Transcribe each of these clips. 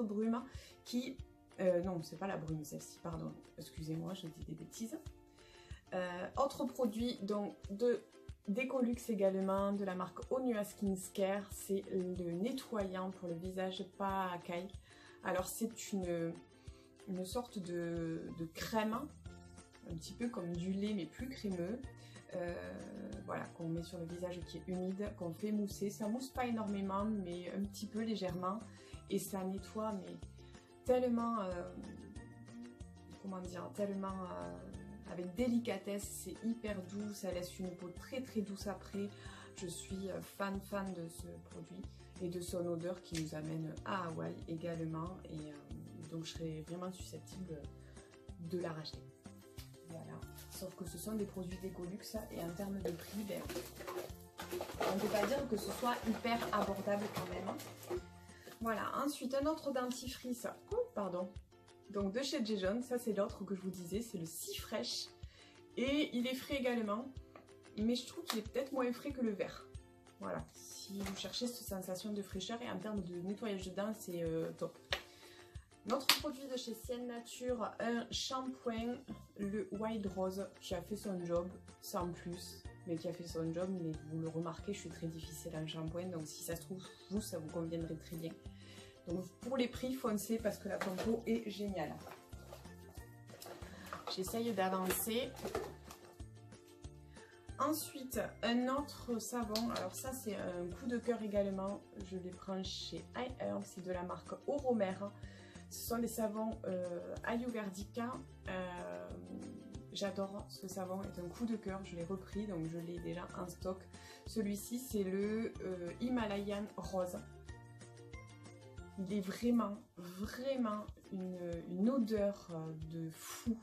autre brume qui... non, c'est pas la brume celle-ci, pardon. Excusez-moi, je dis des bêtises. Autre produit, donc d'Ecolux également, de la marque Onua Skincare. C'est le nettoyant pour le visage Paakai. Alors c'est une sorte de crème, un petit peu comme du lait mais plus crémeux. Voilà, qu'on met sur le visage qui est humide, qu'on fait mousser. Ça mousse pas énormément, mais un petit peu légèrement. Et ça nettoie, mais tellement, comment dire, tellement avec délicatesse. C'est hyper doux, ça laisse une peau très très douce après. Je suis fan de ce produit et de son odeur qui nous amène à Hawaï également. Et donc je serais vraiment susceptible de la racheter. Voilà. Sauf que ce sont des produits d'Ecolux et en termes de prix, ben, on ne peut pas dire que ce soit hyper abordable quand même. Voilà, ensuite un autre dentifrice, pardon, donc de chez Jason, ça c'est l'autre que je vous disais, c'est le Si Fresh. Et il est frais également, mais je trouve qu'il est peut-être moins frais que le vert. Voilà, si vous cherchez cette sensation de fraîcheur et en termes de nettoyage de dents, c'est top. Notre produit de chez Sienne Nature, un shampoing, le Wild Rose, qui a fait son job, sans plus, mais qui a fait son job. Mais vous le remarquez, je suis très difficile en shampoing, donc si ça se trouve, vous, ça vous conviendrait très bien. Donc pour les prix, foncez parce que la compo est géniale. J'essaye d'avancer. Ensuite, un autre savon, alors ça c'est un coup de cœur également, je les prends chez iHerb, c'est de la marque Oromer. Ce sont des savons Ayurvédica. J'adore ce savon, est un coup de cœur, je l'ai repris, donc je l'ai déjà en stock. Celui-ci, c'est le Himalayan Rose. Il est vraiment une odeur de fou.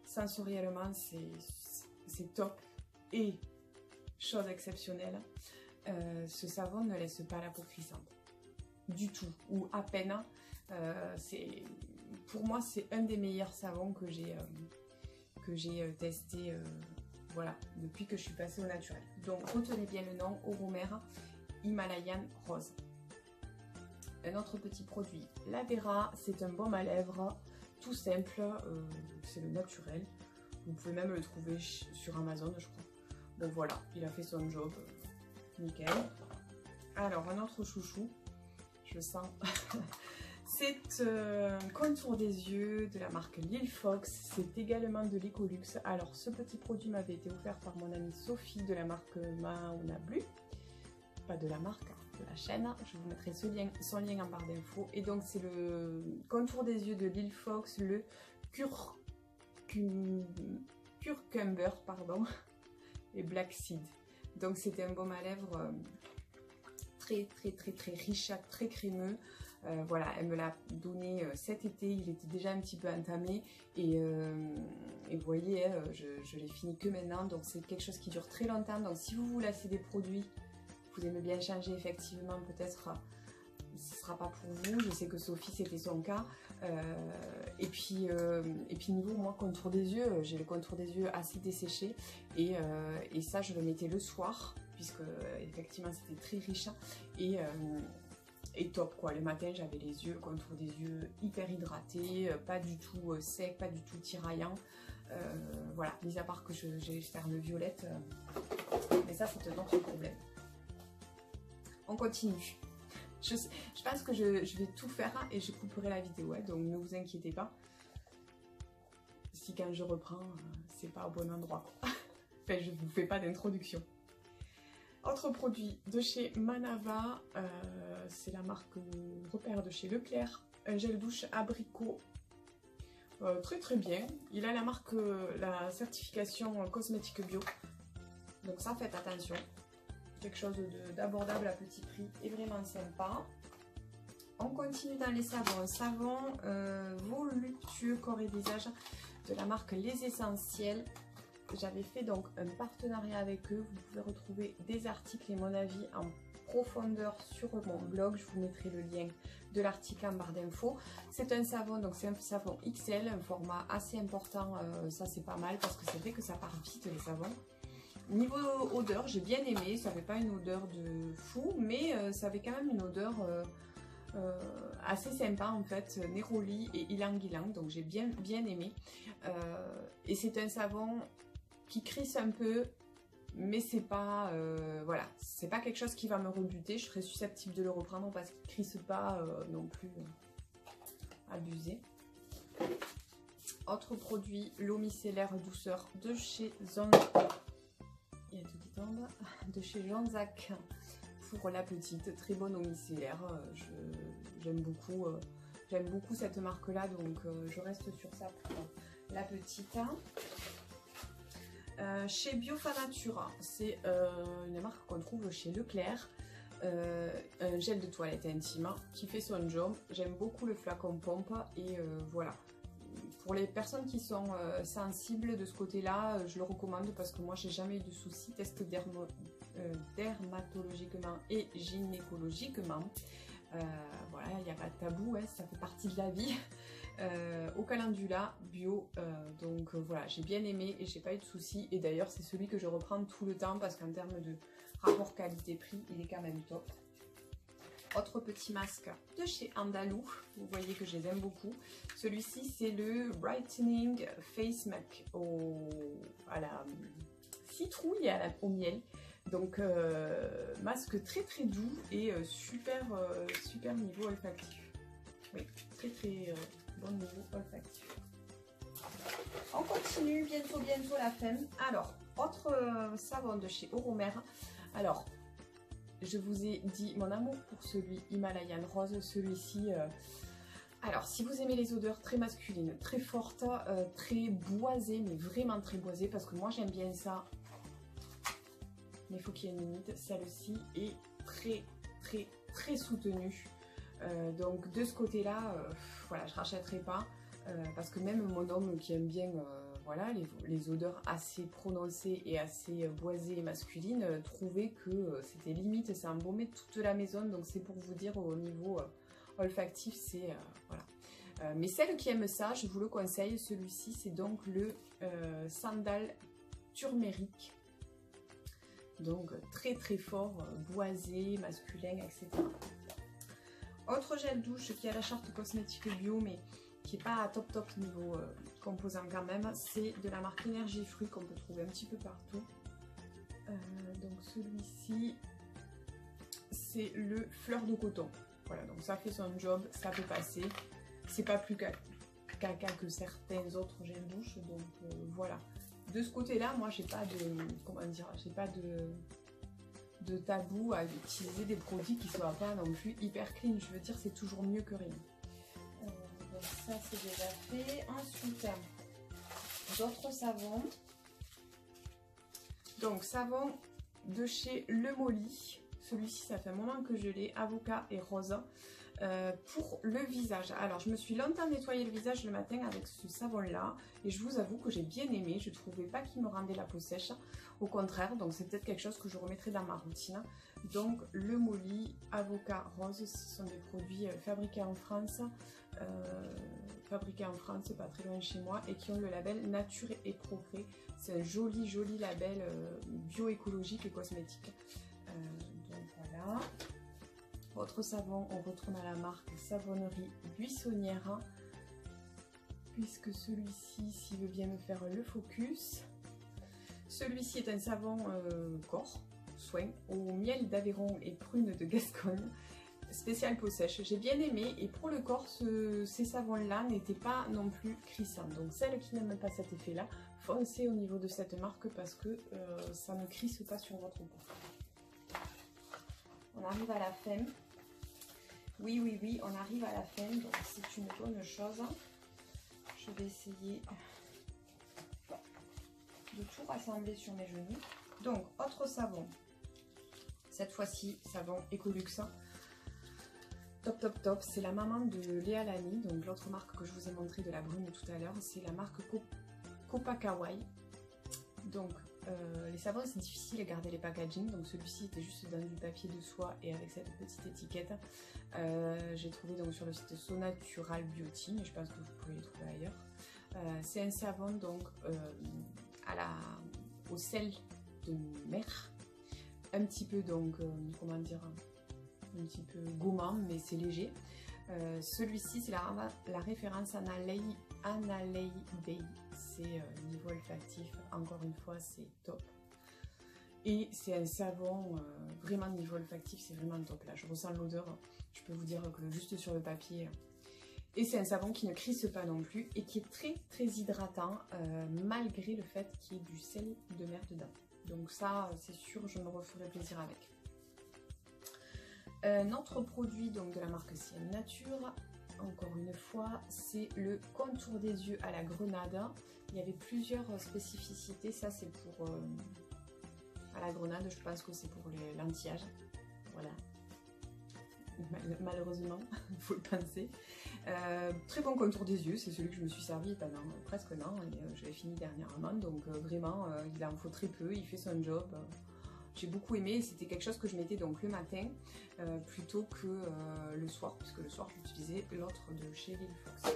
Sensoriellement, c'est top. Et, chose exceptionnelle, ce savon ne laisse pas la peau crissante. Du tout, ou à peine. Pour moi, c'est un des meilleurs savons que j'ai testé voilà, depuis que je suis passée au naturel. Donc retenez bien le nom, Oromer Himalayan Rose. Un autre petit produit, l'Avera, c'est un baume à lèvres tout simple, c'est le naturel. Vous pouvez même le trouver sur Amazon, je crois. Donc voilà, il a fait son job, nickel. Alors un autre chouchou, je sens... C'est un contour des yeux de la marque Lil Fox, c'est également de l'Ecolux. Alors ce petit produit m'avait été offert par mon amie Sophie de la marque Mauna Blue, pas de la marque, de la chaîne. Je vous mettrai son lien en barre d'infos. Et donc c'est le contour des yeux de Lil Fox, le Cucumber, pardon, et Black Seed. Donc c'était un baume à lèvres très riche, très crémeux. Voilà, elle me l'a donné cet été, il était déjà un petit peu entamé et vous voyez, je l'ai fini que maintenant, donc c'est quelque chose qui dure très longtemps. Donc si vous vous lassez des produits, vous aimez bien changer, effectivement, peut-être ce ne sera pas pour vous. Je sais que Sophie, c'était son cas. Et puis niveau, moi, contour des yeux, j'ai le contour des yeux assez desséché et ça, je le mettais le soir, puisque effectivement, c'était très riche et top quoi. Le matin, j'avais les yeux, le contour des yeux hyper hydratés, pas du tout sec, pas du tout tiraillant. Voilà, mis à part que j'ai les cernes violettes, mais ça c'est un autre problème. On continue. Je pense que je vais tout faire et je couperai la vidéo, hein, donc ne vous inquiétez pas. Si quand je reprends, c'est pas au bon endroit, quoi. Enfin, je vous fais pas d'introduction. Autre produit de chez Manava, c'est la marque repère de chez Leclerc, un gel douche abricot, très bien. Il a la certification cosmétique bio, donc ça, faites attention. Quelque chose d'abordable à petit prix et vraiment sympa. On continue dans les savons. Savon voluptueux corps et visage de la marque Les Essentiels. J'avais fait donc un partenariat avec eux. Vous pouvez retrouver des articles et mon avis en profondeur sur mon blog. Je vous mettrai le lien de l'article en barre d'infos. C'est un savon, donc c'est un savon XL, un format assez important. Ça c'est pas mal parce que c'est vrai que ça part vite les savons. Niveau odeur, j'ai bien aimé. Ça n'avait pas une odeur de fou, mais ça avait quand même une odeur assez sympa en fait, Neroli et Ylang Ylang, donc j'ai bien aimé. Et c'est un savon qui crisse un peu, mais c'est pas voilà, c'est pas quelque chose qui va me rebuter. Je serais susceptible de le reprendre parce qu'il crisse pas non plus abusé. Autre produit, l'eau micellaire douceur de chez il y a tout qui tombe, de chez Jonzac pour la petite, très bonne eau micellaire. J'aime beaucoup cette marque là, donc je reste sur ça pour la petite. Chez Biofanatura, c'est une marque qu'on trouve chez Leclerc, un gel de toilette intime qui fait son job. J'aime beaucoup le flacon pompe et voilà. Pour les personnes qui sont sensibles de ce côté-là, je le recommande parce que moi j'ai jamais eu de soucis, test dermatologiquement et gynécologiquement. Voilà, il n'y a pas de tabou, hein, ça fait partie de la vie. Au calendula bio, donc voilà, j'ai bien aimé et j'ai pas eu de soucis. Et d'ailleurs, c'est celui que je reprends tout le temps parce qu'en termes de rapport qualité-prix, il est quand même top. Autre petit masque de chez Andalou, vous voyez que je les aime beaucoup. Celui-ci, c'est le Brightening Face Mask à la citrouille et au miel. Donc, masque très très doux et super niveau olfactif. Oui, très bon niveau olfactif. On continue, bientôt la fin. Alors, autre savon de chez Oromer. Alors, je vous ai dit mon amour pour celui Himalayan Rose, celui-ci. Alors, si vous aimez les odeurs très masculines, très fortes, très boisées, mais vraiment très boisées, parce que moi j'aime bien ça, mais il faut qu'il y ait une limite. Celle-ci est très soutenue. Donc de ce côté-là, voilà, je rachèterai pas, parce que même mon homme qui aime bien voilà, les odeurs assez prononcées et assez boisées et masculines, trouvait que c'était limite, ça embaumait toute la maison. Donc c'est pour vous dire au niveau olfactif, c'est voilà. Mais celle qui aime ça, je vous le conseille. Celui-ci, c'est donc le Sandal Turmeric. Donc très fort, boisé, masculin, etc. Autre gel douche qui a la charte cosmétique bio, mais qui n'est pas top niveau composant quand même, c'est de la marque Énergie Fruits qu'on peut trouver un petit peu partout. Donc celui-ci, c'est le fleur de coton. Voilà, donc ça fait son job, ça peut passer. C'est pas plus caca que certains autres gels douche, donc voilà. De ce côté-là, moi j'ai pas de, comment dire, j'ai pas de tabou à utiliser des produits qui soient pas non plus hyper clean. Je veux dire, c'est toujours mieux que rien. Donc ça c'est déjà fait. Ensuite, d'autres savons. Donc savon de chez Le Molly. Celui-ci, ça fait un moment que je l'ai, avocat et rose. Pour le visage. Alors je me suis longtemps nettoyé le visage le matin avec ce savon là et je vous avoue que j'ai bien aimé. Je trouvais pas qu'il me rendait la peau sèche, au contraire, donc c'est peut-être quelque chose que je remettrai dans ma routine. Donc Le Molly avocat rose, ce sont des produits fabriqués en France, pas très loin de chez moi, et qui ont le label Nature et Progrès. C'est un joli label bioécologique et cosmétique. Donc voilà. Autre savon, on retourne à la marque Savonnerie Buissonnière, puisque celui-ci, s'il veut bien me faire le focus, celui-ci est un savon corps, soin, au miel d'Aveyron et prune de Gascogne, spécial peau sèche. J'ai bien aimé, et pour le corps, ces savons-là n'étaient pas non plus crissants. Donc celles qui n'aiment pas cet effet-là, foncez au niveau de cette marque parce que ça ne crisse pas sur votre peau. On arrive à la fin. Oui, on arrive à la fin, donc c'est une bonne chose. Je vais essayer de tout rassembler sur mes genoux. Donc, autre savon. Cette fois-ci, savon Ecolux. Top. C'est la maman de Léa Lani, donc l'autre marque que je vous ai montré de la brune tout à l'heure. C'est la marque Copacabana. Donc, les savons, c'est difficile à garder les packaging, donc celui-ci était juste dans du papier de soie et avec cette petite étiquette. J'ai trouvé donc sur le site So Natural Beauty, mais je pense que vous pouvez les trouver ailleurs. C'est un savon donc au sel de mer, un petit peu donc comment dire, un petit peu gourmand, mais c'est léger. Celui-ci, c'est la référence Analay Bay. C'est niveau olfactif, encore une fois, c'est top. Et c'est un savon, vraiment niveau olfactif, c'est vraiment top. Là, je ressens l'odeur, je peux vous dire que juste sur le papier. Et c'est un savon qui ne crisse pas non plus et qui est très très hydratant, malgré le fait qu'il y ait du sel de mer dedans. Donc ça, c'est sûr, je me referai plaisir avec. Un autre produit donc de la marque CM Nature, encore une fois, c'est le contour des yeux à la grenade. Il y avait plusieurs spécificités. Ça, c'est pour à la grenade, je pense que c'est pour l'anti-âge. Voilà. Malheureusement, il faut le penser. Très bon contour des yeux, c'est celui que je me suis servi pendant presque un an. Je l'ai fini dernièrement, donc vraiment, il en faut très peu, il fait son job. J'ai beaucoup aimé, c'était quelque chose que je mettais donc le matin plutôt que le soir, puisque le soir j'utilisais l'autre de chez Lilfox.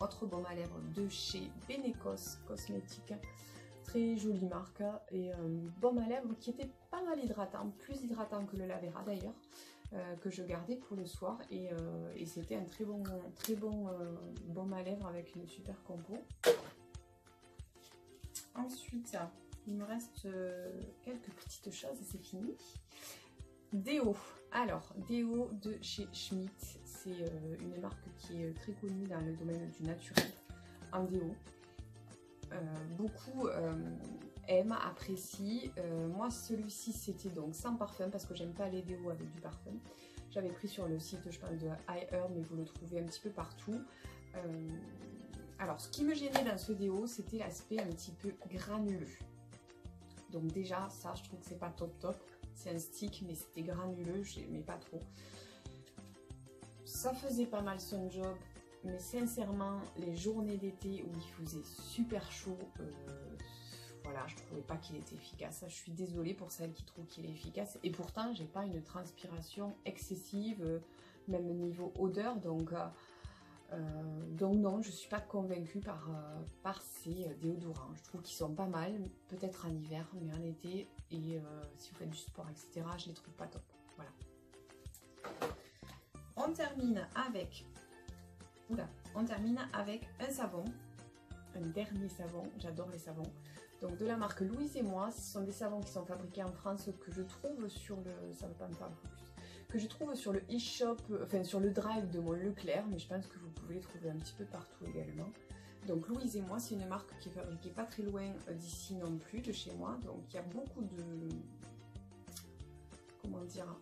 Autre baume à lèvres de chez Benecos Cosmétiques, très jolie marque, et baume à lèvres qui était pas mal hydratant, plus hydratant que le Lavera d'ailleurs, que je gardais pour le soir, et c'était un très bon baume à lèvres avec une super compo. Ensuite, il me reste quelques petites choses et c'est fini. Déo. Alors, Déo de chez Schmitt. C'est une marque qui est très connue dans le domaine du naturel en déo. Beaucoup aiment, apprécient. Moi, celui-ci, c'était donc sans parfum parce que j'aime pas les déos avec du parfum. J'avais pris sur le site, je pense, de iHerb, mais vous le trouvez un petit peu partout. Alors, ce qui me gênait dans ce déo, c'était l'aspect un petit peu granuleux. Donc déjà, ça, je trouve que c'est pas top top. C'est un stick, mais c'était granuleux, j'aimais pas trop. Ça faisait pas mal son job, mais sincèrement, les journées d'été où il faisait super chaud, voilà, je trouvais pas qu'il était efficace. Je suis désolée pour celles qui trouvent qu'il est efficace. Et pourtant, j'ai pas une transpiration excessive, même niveau odeur, donc non, je suis pas convaincue par ces déodorants. Je trouve qu'ils sont pas mal, peut-être en hiver, mais en été, et si vous faites du sport, etc., je les trouve pas top. Voilà. On termine avec un savon, un dernier savon, j'adore les savons. Donc de la marque Louise et moi, ce sont des savons qui sont fabriqués en France, que je trouve sur le... ça ne va pas me parler plus. Que je trouve sur le e-shop, enfin sur le drive de mon Leclerc, mais je pense que vous pouvez les trouver un petit peu partout également. Donc Louise et moi, c'est une marque qui est fabriquée pas très loin d'ici non plus, de chez moi. Donc il y a beaucoup de, comment dire,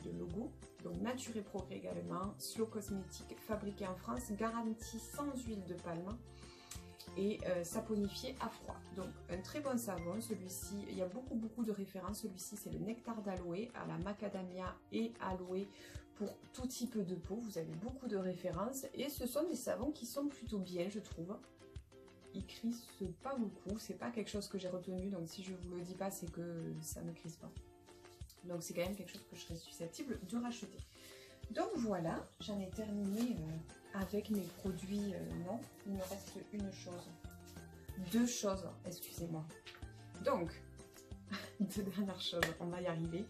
de logos. Donc Nature et Progrès également, Slow Cosmétique, fabriqué en France, garantie sans huile de palme et saponifié à froid. Donc un très bon savon, celui-ci, il y a beaucoup de références. Celui-ci, c'est le nectar d'aloe à la macadamia et aloe pour tout type de peau. Vous avez beaucoup de références et ce sont des savons qui sont plutôt bien, je trouve. Ils crissent pas beaucoup, c'est pas quelque chose que j'ai retenu, donc si je vous le dis pas, c'est que ça ne crisse pas. Donc c'est quand même quelque chose que je serais susceptible de racheter. Donc voilà, j'en ai terminé avec mes produits. Non, il me reste une chose. Deux choses, excusez-moi. Donc, deux dernières choses, on va y arriver.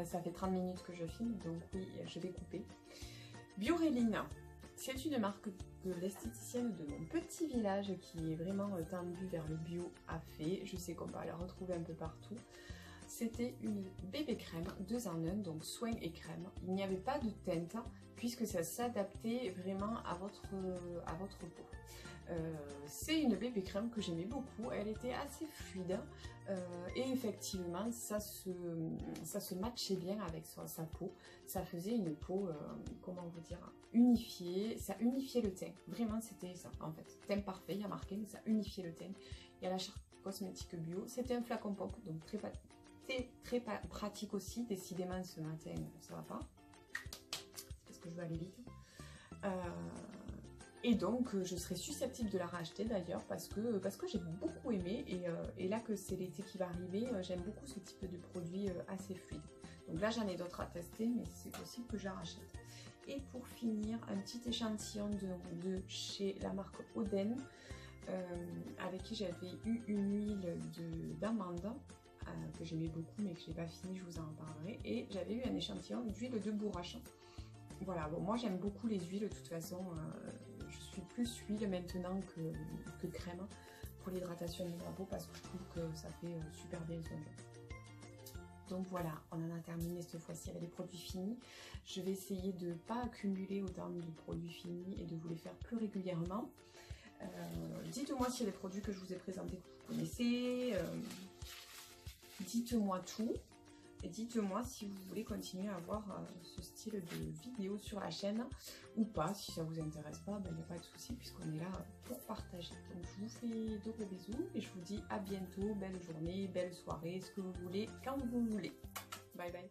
Ça fait 30 minutes que je filme, donc oui, je vais couper. Bioréline, c'est une marque que l'esthéticienne de mon petit village, qui est vraiment tendue vers le bio, a fait. Je sais qu'on va la retrouver un peu partout. C'était une bébé crème 2 en 1, donc soin et crème. Il n'y avait pas de teinte puisque ça s'adaptait vraiment à votre peau. C'est une bébé crème que j'aimais beaucoup, elle était assez fluide et effectivement ça se matchait bien avec sa peau. Ça faisait une peau, comment vous dire, unifiée, ça unifiait le teint. Vraiment c'était ça en fait. Teint parfait, il y a marqué, mais ça unifiait le teint. Il y a la charte cosmétique bio, c'était un flacon pop, donc très pratique aussi. Décidément ce matin ça va pas parce que je veux aller vite, et donc je serais susceptible de la racheter d'ailleurs parce que j'ai beaucoup aimé, et là que c'est l'été qui va arriver, j'aime beaucoup ce type de produit assez fluide. Donc là j'en ai d'autres à tester, mais c'est possible que je la rachète. Et pour finir, un petit échantillon de chez la marque Oden, avec qui j'avais eu une huile d'amande que j'aimais beaucoup mais que je n'ai pas fini, je vous en parlerai. Et j'avais eu un échantillon d'huile de bourrache. Voilà, bon, moi j'aime beaucoup les huiles de toute façon. Je suis plus huile maintenant que crème pour l'hydratation de la peau parce que je trouve que ça fait super bien son job. Donc voilà, on en a terminé cette fois-ci avec les produits finis. Je vais essayer de ne pas accumuler autant de produits finis et de vous les faire plus régulièrement. Dites-moi s'il y a des produits que je vous ai présentés que vous connaissez. Dites-moi tout. Et dites-moi si vous voulez continuer à voir ce style de vidéo sur la chaîne ou pas. Si ça vous intéresse pas, il n'y a pas de souci puisqu'on est là pour partager. Donc je vous fais de gros bisous et je vous dis à bientôt. Belle journée, belle soirée, ce que vous voulez, quand vous voulez. Bye bye.